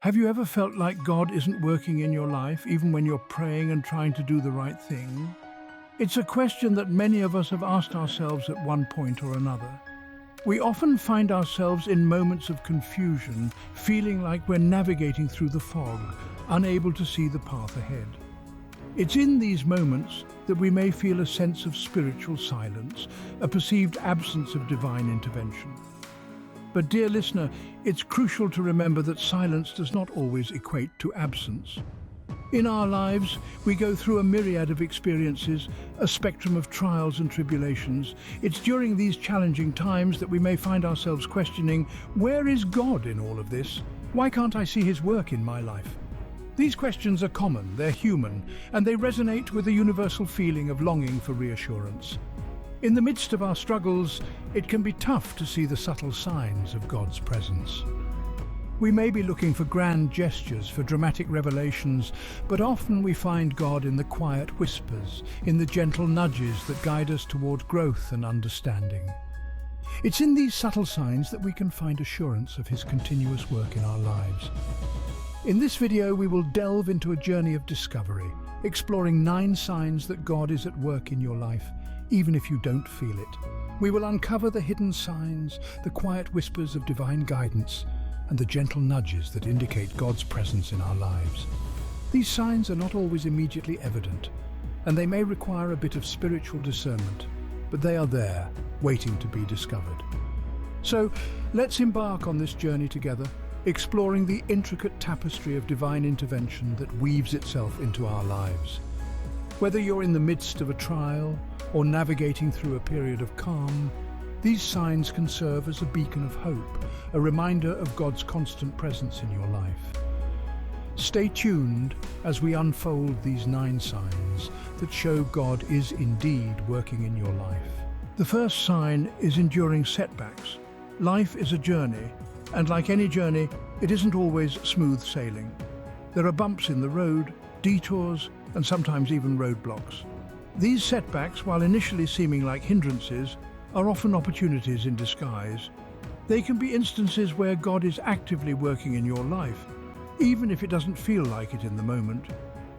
Have you ever felt like God isn't working in your life, even when you're praying and trying to do the right thing? It's a question that many of us have asked ourselves at one point or another. We often find ourselves in moments of confusion, feeling like we're navigating through the fog, unable to see the path ahead. It's in these moments that we may feel a sense of spiritual silence, a perceived absence of divine intervention. But dear listener, it's crucial to remember that silence does not always equate to absence. In our lives, we go through a myriad of experiences, a spectrum of trials and tribulations. It's during these challenging times that we may find ourselves questioning, where is God in all of this? Why can't I see his work in my life? These questions are common, they're human, and they resonate with a universal feeling of longing for reassurance. In the midst of our struggles, it can be tough to see the subtle signs of God's presence. We may be looking for grand gestures, for dramatic revelations, but often we find God in the quiet whispers, in the gentle nudges that guide us toward growth and understanding. It's in these subtle signs that we can find assurance of his continuous work in our lives. In this video, we will delve into a journey of discovery, exploring 9 signs that God is at work in your life, even if you don't feel it. We will uncover the hidden signs, the quiet whispers of divine guidance, and the gentle nudges that indicate God's presence in our lives. These signs are not always immediately evident, and they may require a bit of spiritual discernment, but they are there, waiting to be discovered. So, let's embark on this journey together, exploring the intricate tapestry of divine intervention that weaves itself into our lives. Whether you're in the midst of a trial or navigating through a period of calm, these signs can serve as a beacon of hope, a reminder of God's constant presence in your life. Stay tuned as we unfold these 9 signs that show God is indeed working in your life. The first sign is enduring setbacks. Life is a journey, and like any journey, it isn't always smooth sailing. There are bumps in the road, detours, and sometimes even roadblocks. These setbacks, while initially seeming like hindrances, are often opportunities in disguise. They can be instances where God is actively working in your life, even if it doesn't feel like it in the moment.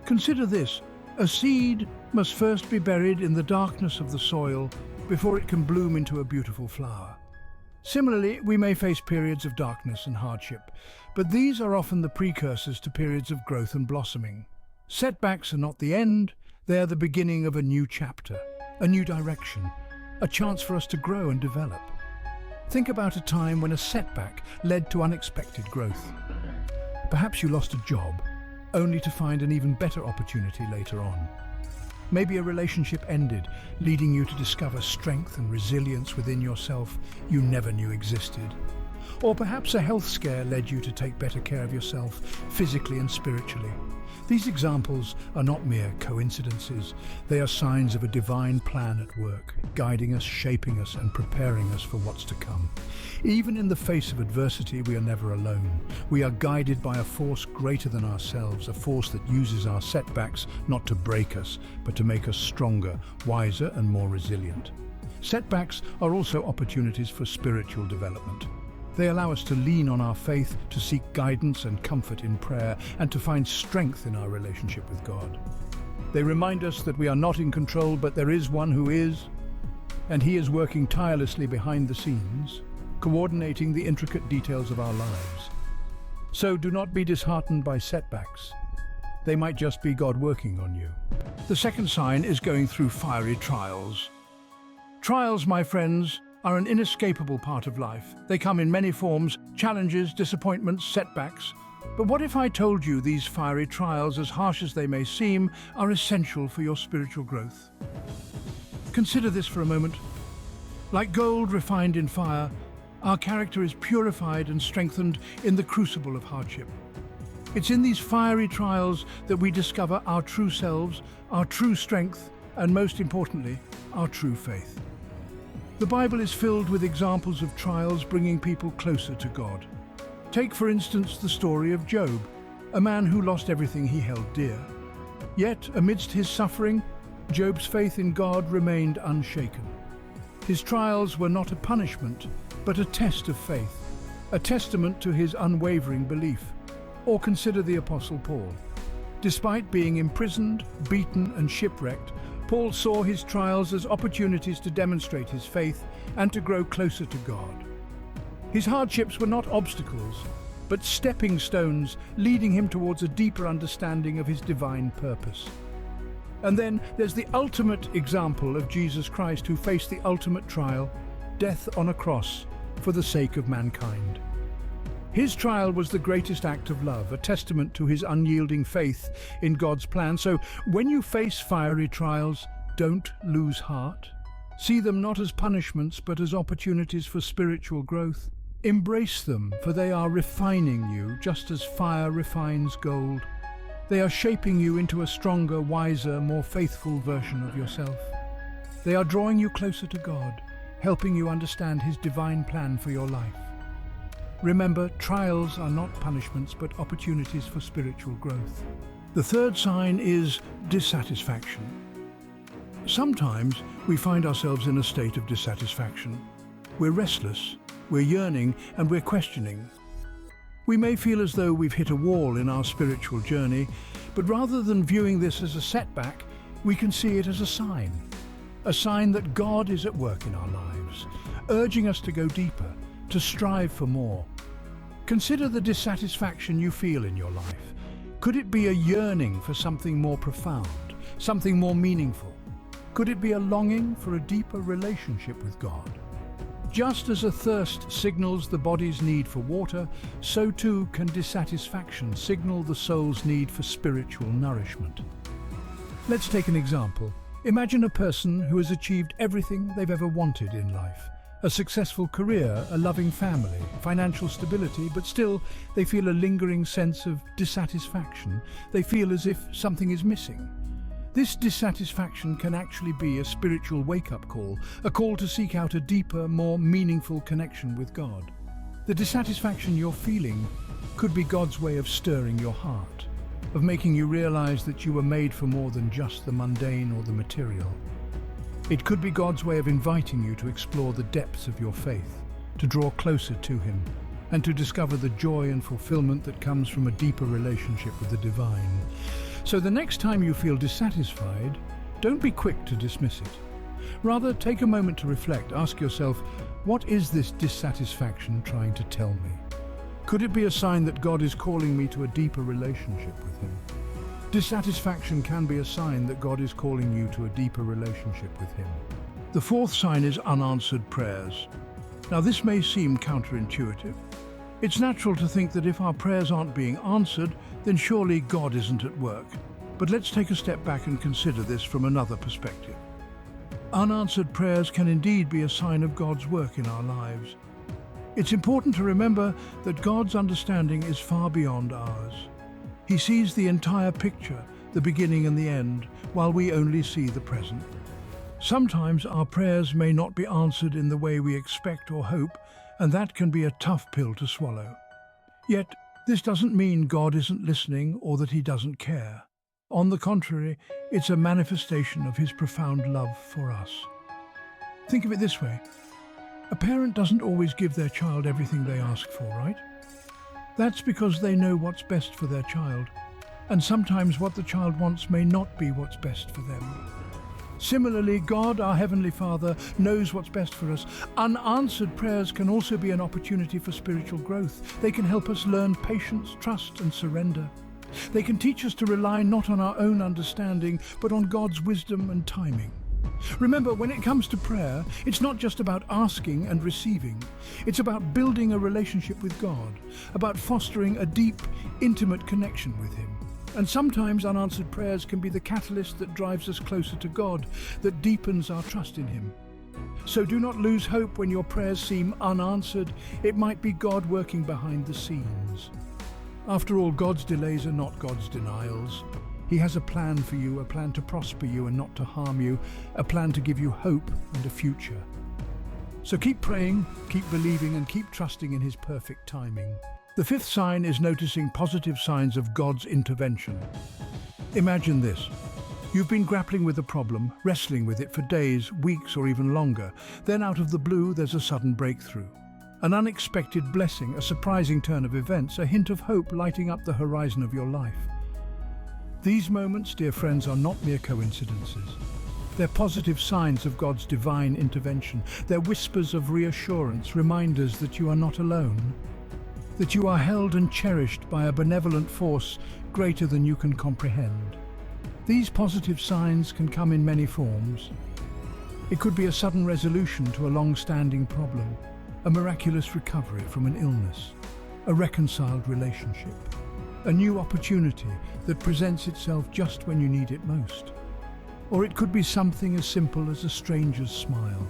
Consider this: a seed must first be buried in the darkness of the soil before it can bloom into a beautiful flower. Similarly, we may face periods of darkness and hardship, but these are often the precursors to periods of growth and blossoming. Setbacks are not the end, they are the beginning of a new chapter, a new direction, a chance for us to grow and develop. Think about a time when a setback led to unexpected growth. Perhaps you lost a job, only to find an even better opportunity later on. Maybe a relationship ended, leading you to discover strength and resilience within yourself you never knew existed. Or perhaps a health scare led you to take better care of yourself, physically and spiritually. These examples are not mere coincidences. They are signs of a divine plan at work, guiding us, shaping us, and preparing us for what's to come. Even in the face of adversity, we are never alone. We are guided by a force greater than ourselves, a force that uses our setbacks not to break us, but to make us stronger, wiser, and more resilient. Setbacks are also opportunities for spiritual development. They allow us to lean on our faith, to seek guidance and comfort in prayer, and to find strength in our relationship with God. They remind us that we are not in control, but there is one who is, and he is working tirelessly behind the scenes, coordinating the intricate details of our lives. So do not be disheartened by setbacks. They might just be God working on you. The second sign is going through fiery trials. Trials, my friends, are an inescapable part of life. They come in many forms: challenges, disappointments, setbacks. But what if I told you these fiery trials, as harsh as they may seem, are essential for your spiritual growth? Consider this for a moment. Like gold refined in fire, our character is purified and strengthened in the crucible of hardship. It's in these fiery trials that we discover our true selves, our true strength, and most importantly, our true faith. The Bible is filled with examples of trials bringing people closer to God. Take, for instance, the story of Job, a man who lost everything he held dear. Yet, amidst his suffering, Job's faith in God remained unshaken. His trials were not a punishment, but a test of faith, a testament to his unwavering belief. Or consider the Apostle Paul. Despite being imprisoned, beaten and shipwrecked, Paul saw his trials as opportunities to demonstrate his faith and to grow closer to God. His hardships were not obstacles, but stepping stones leading him towards a deeper understanding of his divine purpose. And then there's the ultimate example of Jesus Christ, who faced the ultimate trial, death on a cross, for the sake of mankind. His trial was the greatest act of love, a testament to his unyielding faith in God's plan. So when you face fiery trials, don't lose heart. See them not as punishments, but as opportunities for spiritual growth. Embrace them, for they are refining you, just as fire refines gold. They are shaping you into a stronger, wiser, more faithful version of yourself. They are drawing you closer to God, helping you understand His divine plan for your life. Remember, trials are not punishments, but opportunities for spiritual growth. The third sign is dissatisfaction. Sometimes we find ourselves in a state of dissatisfaction. We're restless, we're yearning, and we're questioning. We may feel as though we've hit a wall in our spiritual journey, but rather than viewing this as a setback, we can see it as a sign that God is at work in our lives, urging us to go deeper, to strive for more. Consider the dissatisfaction you feel in your life. Could it be a yearning for something more profound, something more meaningful? Could it be a longing for a deeper relationship with God? Just as a thirst signals the body's need for water, so too can dissatisfaction signal the soul's need for spiritual nourishment. Let's take an example. Imagine a person who has achieved everything they've ever wanted in life. A successful career, a loving family, financial stability, but still they feel a lingering sense of dissatisfaction. They feel as if something is missing. This dissatisfaction can actually be a spiritual wake-up call, a call to seek out a deeper, more meaningful connection with God. The dissatisfaction you're feeling could be God's way of stirring your heart, of making you realize that you were made for more than just the mundane or the material. It could be God's way of inviting you to explore the depths of your faith, to draw closer to Him, and to discover the joy and fulfillment that comes from a deeper relationship with the divine. So the next time you feel dissatisfied, don't be quick to dismiss it. Rather, take a moment to reflect. Ask yourself, what is this dissatisfaction trying to tell me? Could it be a sign that God is calling me to a deeper relationship with Him? Dissatisfaction can be a sign that God is calling you to a deeper relationship with Him. The fourth sign is unanswered prayers. Now, this may seem counterintuitive. It's natural to think that if our prayers aren't being answered, then surely God isn't at work. But let's take a step back and consider this from another perspective. Unanswered prayers can indeed be a sign of God's work in our lives. It's important to remember that God's understanding is far beyond ours. He sees the entire picture, the beginning and the end, while we only see the present. Sometimes our prayers may not be answered in the way we expect or hope, and that can be a tough pill to swallow. Yet, this doesn't mean God isn't listening or that He doesn't care. On the contrary, it's a manifestation of His profound love for us. Think of it this way. A parent doesn't always give their child everything they ask for, right? That's because they know what's best for their child, and sometimes what the child wants may not be what's best for them. Similarly, God, our Heavenly Father, knows what's best for us. Unanswered prayers can also be an opportunity for spiritual growth. They can help us learn patience, trust, and surrender. They can teach us to rely not on our own understanding, but on God's wisdom and timing. Remember, when it comes to prayer, it's not just about asking and receiving. It's about building a relationship with God, about fostering a deep, intimate connection with Him. And sometimes unanswered prayers can be the catalyst that drives us closer to God, that deepens our trust in Him. So do not lose hope when your prayers seem unanswered. It might be God working behind the scenes. After all, God's delays are not God's denials. He has a plan for you, a plan to prosper you and not to harm you, a plan to give you hope and a future. So keep praying, keep believing, and keep trusting in His perfect timing. The fifth sign is noticing positive signs of God's intervention. Imagine this. You've been grappling with a problem, wrestling with it for days, weeks, or even longer. Then out of the blue, there's a sudden breakthrough. An unexpected blessing, a surprising turn of events, a hint of hope lighting up the horizon of your life. These moments, dear friends, are not mere coincidences. They're positive signs of God's divine intervention. They're whispers of reassurance, reminders that you are not alone, that you are held and cherished by a benevolent force greater than you can comprehend. These positive signs can come in many forms. It could be a sudden resolution to a long-standing problem, a miraculous recovery from an illness, a reconciled relationship, a new opportunity that presents itself just when you need it most. Or it could be something as simple as a stranger's smile,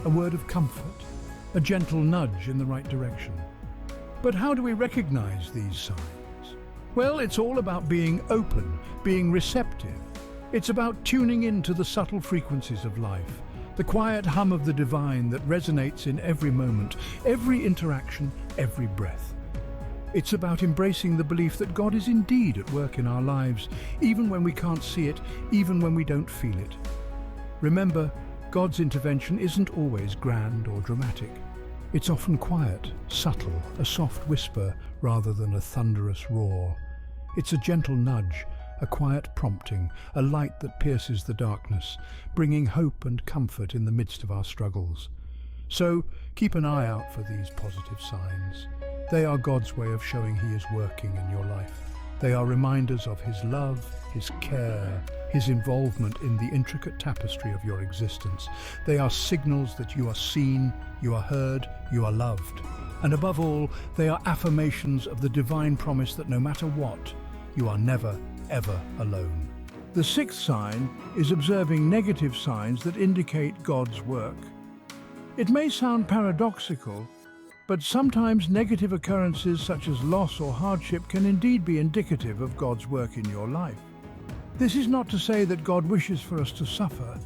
a word of comfort, a gentle nudge in the right direction. But how do we recognize these signs? Well, it's all about being open, being receptive. It's about tuning in to the subtle frequencies of life, the quiet hum of the divine that resonates in every moment, every interaction, every breath. It's about embracing the belief that God is indeed at work in our lives, even when we can't see it, even when we don't feel it. Remember, God's intervention isn't always grand or dramatic. It's often quiet, subtle, a soft whisper rather than a thunderous roar. It's a gentle nudge, a quiet prompting, a light that pierces the darkness, bringing hope and comfort in the midst of our struggles. So, keep an eye out for these positive signs. They are God's way of showing He is working in your life. They are reminders of His love, His care, His involvement in the intricate tapestry of your existence. They are signals that you are seen, you are heard, you are loved. And above all, they are affirmations of the divine promise that no matter what, you are never, ever alone. The sixth sign is observing negative signs that indicate God's work. It may sound paradoxical, but sometimes negative occurrences such as loss or hardship can indeed be indicative of God's work in your life. This is not to say that God wishes for us to suffer,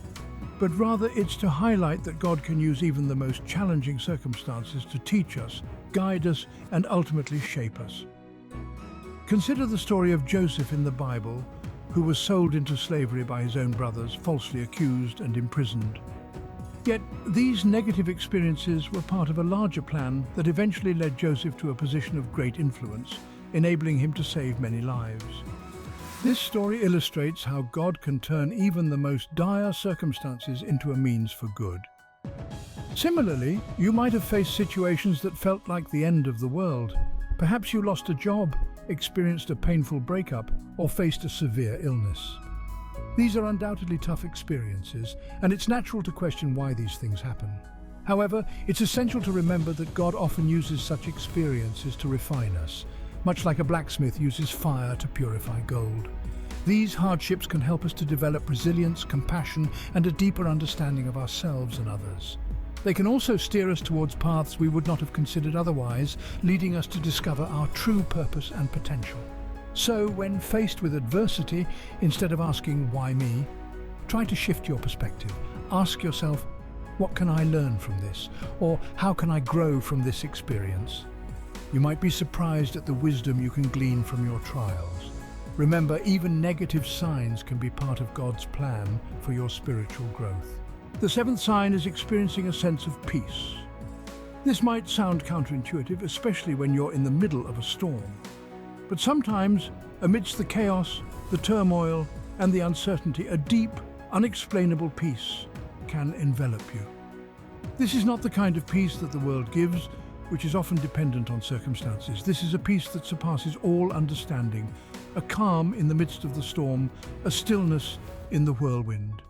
but rather it's to highlight that God can use even the most challenging circumstances to teach us, guide us, and ultimately shape us. Consider the story of Joseph in the Bible, who was sold into slavery by his own brothers, falsely accused and imprisoned. Yet these negative experiences were part of a larger plan that eventually led Joseph to a position of great influence, enabling him to save many lives. This story illustrates how God can turn even the most dire circumstances into a means for good. Similarly, you might have faced situations that felt like the end of the world. Perhaps you lost a job, experienced a painful breakup, or faced a severe illness. These are undoubtedly tough experiences, and it's natural to question why these things happen. However, it's essential to remember that God often uses such experiences to refine us, much like a blacksmith uses fire to purify gold. These hardships can help us to develop resilience, compassion, and a deeper understanding of ourselves and others. They can also steer us towards paths we would not have considered otherwise, leading us to discover our true purpose and potential. So, when faced with adversity, instead of asking, "Why me?" try to shift your perspective. Ask yourself, "What can I learn from this?" Or, "How can I grow from this experience?" You might be surprised at the wisdom you can glean from your trials. Remember, even negative signs can be part of God's plan for your spiritual growth. The seventh sign is experiencing a sense of peace. This might sound counterintuitive, especially when you're in the middle of a storm. But sometimes, amidst the chaos, the turmoil, and the uncertainty, a deep, unexplainable peace can envelop you. This is not the kind of peace that the world gives, which is often dependent on circumstances. This is a peace that surpasses all understanding, a calm in the midst of the storm, a stillness in the whirlwind.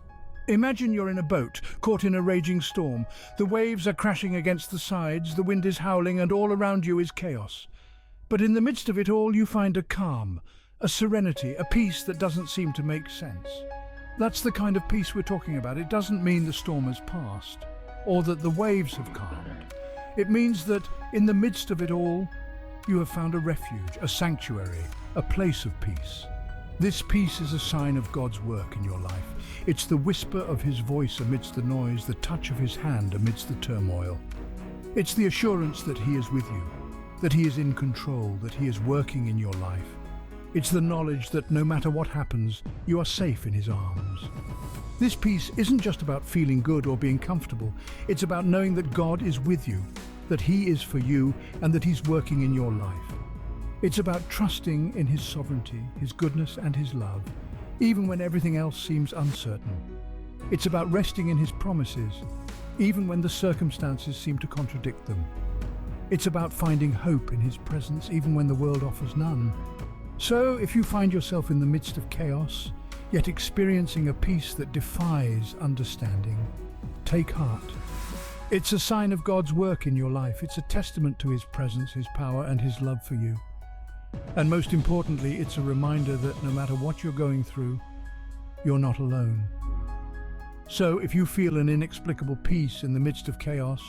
Imagine you're in a boat, caught in a raging storm. The waves are crashing against the sides, the wind is howling, and all around you is chaos. But in the midst of it all, you find a calm, a serenity, a peace that doesn't seem to make sense. That's the kind of peace we're talking about. It doesn't mean the storm has passed, or that the waves have calmed. It means that in the midst of it all, you have found a refuge, a sanctuary, a place of peace. This peace is a sign of God's work in your life. It's the whisper of His voice amidst the noise, the touch of His hand amidst the turmoil. It's the assurance that He is with you, that He is in control, that He is working in your life. It's the knowledge that no matter what happens, you are safe in His arms. This peace isn't just about feeling good or being comfortable. It's about knowing that God is with you, that He is for you and that He's working in your life. It's about trusting in His sovereignty, His goodness and His love, even when everything else seems uncertain. It's about resting in His promises, even when the circumstances seem to contradict them. It's about finding hope in His presence, even when the world offers none. So, if you find yourself in the midst of chaos, yet experiencing a peace that defies understanding, take heart. It's a sign of God's work in your life. It's a testament to His presence, His power, and His love for you. And most importantly, it's a reminder that no matter what you're going through, you're not alone. So if you feel an inexplicable peace in the midst of chaos,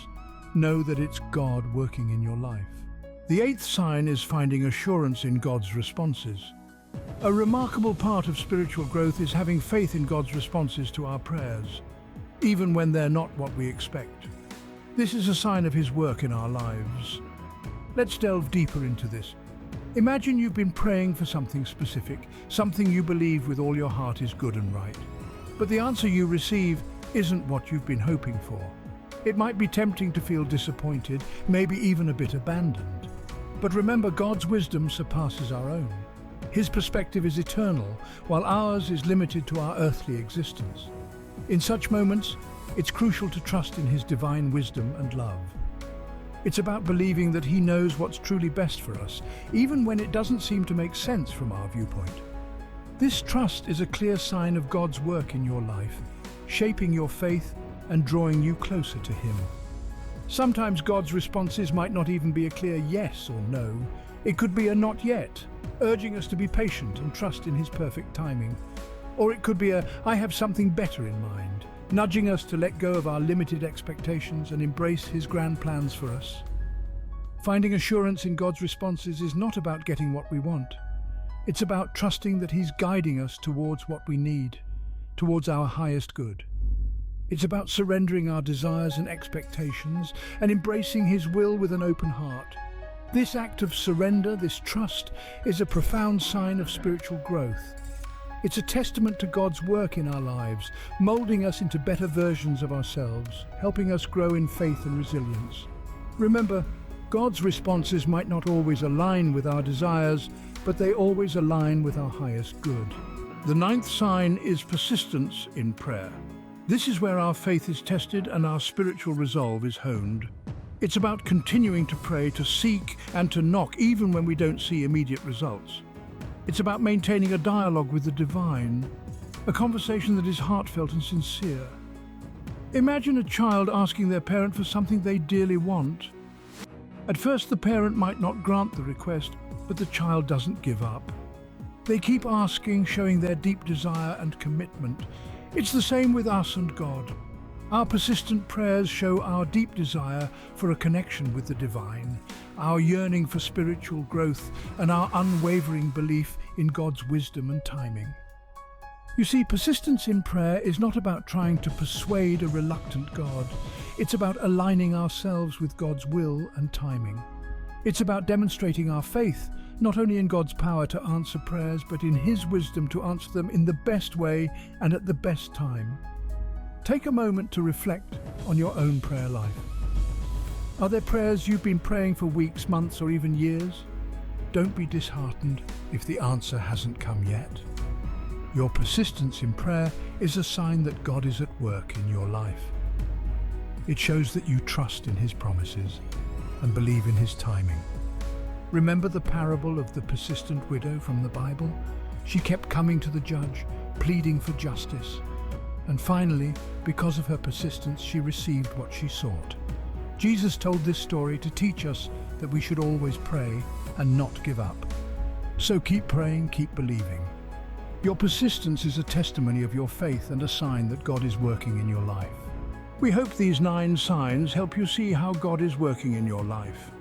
know that it's God working in your life. The eighth sign is finding assurance in God's responses. A remarkable part of spiritual growth is having faith in God's responses to our prayers, even when they're not what we expect. This is a sign of His work in our lives. Let's delve deeper into this. Imagine you've been praying for something specific, something you believe with all your heart is good and right. But the answer you receive isn't what you've been hoping for. It might be tempting to feel disappointed, maybe even a bit abandoned. But remember, God's wisdom surpasses our own. His perspective is eternal, while ours is limited to our earthly existence. In such moments, it's crucial to trust in His divine wisdom and love. It's about believing that He knows what's truly best for us, even when it doesn't seem to make sense from our viewpoint. This trust is a clear sign of God's work in your life, shaping your faith and drawing you closer to Him. Sometimes God's responses might not even be a clear yes or no. It could be a not yet, urging us to be patient and trust in His perfect timing. Or it could be a I have something better in mind, nudging us to let go of our limited expectations and embrace His grand plans for us. Finding assurance in God's responses is not about getting what we want. It's about trusting that He's guiding us towards what we need, towards our highest good. It's about surrendering our desires and expectations and embracing His will with an open heart. This act of surrender, this trust, is a profound sign of spiritual growth. It's a testament to God's work in our lives, molding us into better versions of ourselves, helping us grow in faith and resilience. Remember, God's responses might not always align with our desires, but they always align with our highest good. The ninth sign is persistence in prayer. This is where our faith is tested and our spiritual resolve is honed. It's about continuing to pray, to seek, and to knock even when we don't see immediate results. It's about maintaining a dialogue with the divine, a conversation that is heartfelt and sincere. Imagine a child asking their parent for something they dearly want. At first, the parent might not grant the request, but the child doesn't give up. They keep asking, showing their deep desire and commitment. It's the same with us and God. Our persistent prayers show our deep desire for a connection with the divine, our yearning for spiritual growth, and our unwavering belief in God's wisdom and timing. You see, persistence in prayer is not about trying to persuade a reluctant God. It's about aligning ourselves with God's will and timing. It's about demonstrating our faith, not only in God's power to answer prayers, but in His wisdom to answer them in the best way and at the best time. Take a moment to reflect on your own prayer life. Are there prayers you've been praying for weeks, months, or even years? Don't be disheartened if the answer hasn't come yet. Your persistence in prayer is a sign that God is at work in your life. It shows that you trust in His promises and believe in His timing. Remember the parable of the persistent widow from the Bible? She kept coming to the judge, pleading for justice. And finally, because of her persistence, she received what she sought. Jesus told this story to teach us that we should always pray and not give up. So keep praying, keep believing. Your persistence is a testimony of your faith and a sign that God is working in your life. We hope these 9 signs help you see how God is working in your life.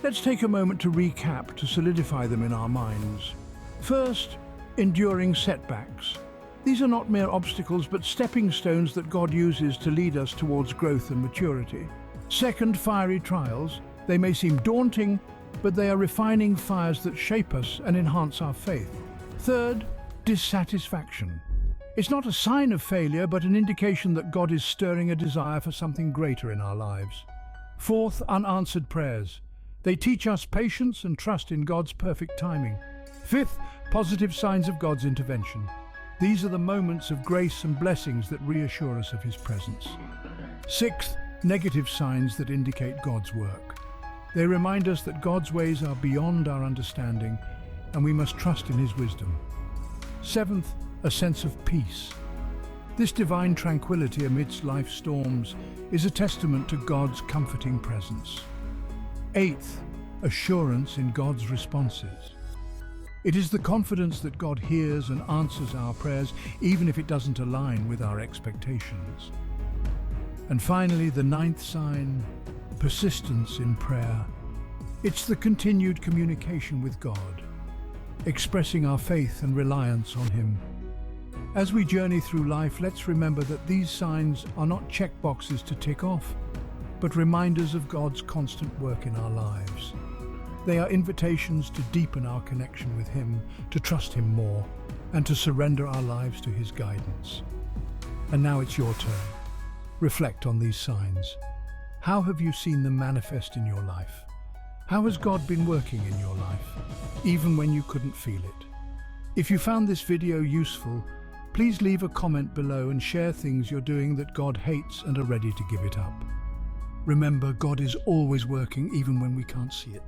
Let's take a moment to recap to solidify them in our minds. First, enduring setbacks. These are not mere obstacles, but stepping stones that God uses to lead us towards growth and maturity. Second, fiery trials. They may seem daunting, but they are refining fires that shape us and enhance our faith. Third, dissatisfaction. It's not a sign of failure, but an indication that God is stirring a desire for something greater in our lives. Fourth, unanswered prayers. They teach us patience and trust in God's perfect timing. Fifth, positive signs of God's intervention. These are the moments of grace and blessings that reassure us of His presence. Sixth, negative signs that indicate God's work. They remind us that God's ways are beyond our understanding and we must trust in His wisdom. Seventh, a sense of peace. This divine tranquility amidst life's storms is a testament to God's comforting presence. Eighth, assurance in God's responses. It is the confidence that God hears and answers our prayers, even if it doesn't align with our expectations. And finally, the ninth sign, persistence in prayer. It's the continued communication with God, expressing our faith and reliance on Him. As we journey through life, let's remember that these signs are not checkboxes to tick off, but reminders of God's constant work in our lives. They are invitations to deepen our connection with Him, to trust Him more, and to surrender our lives to His guidance. And now it's your turn. Reflect on these signs. How have you seen them manifest in your life? How has God been working in your life, even when you couldn't feel it? If you found this video useful, please leave a comment below and share things you're doing that God hates and are ready to give it up. Remember, God is always working even when we can't see it.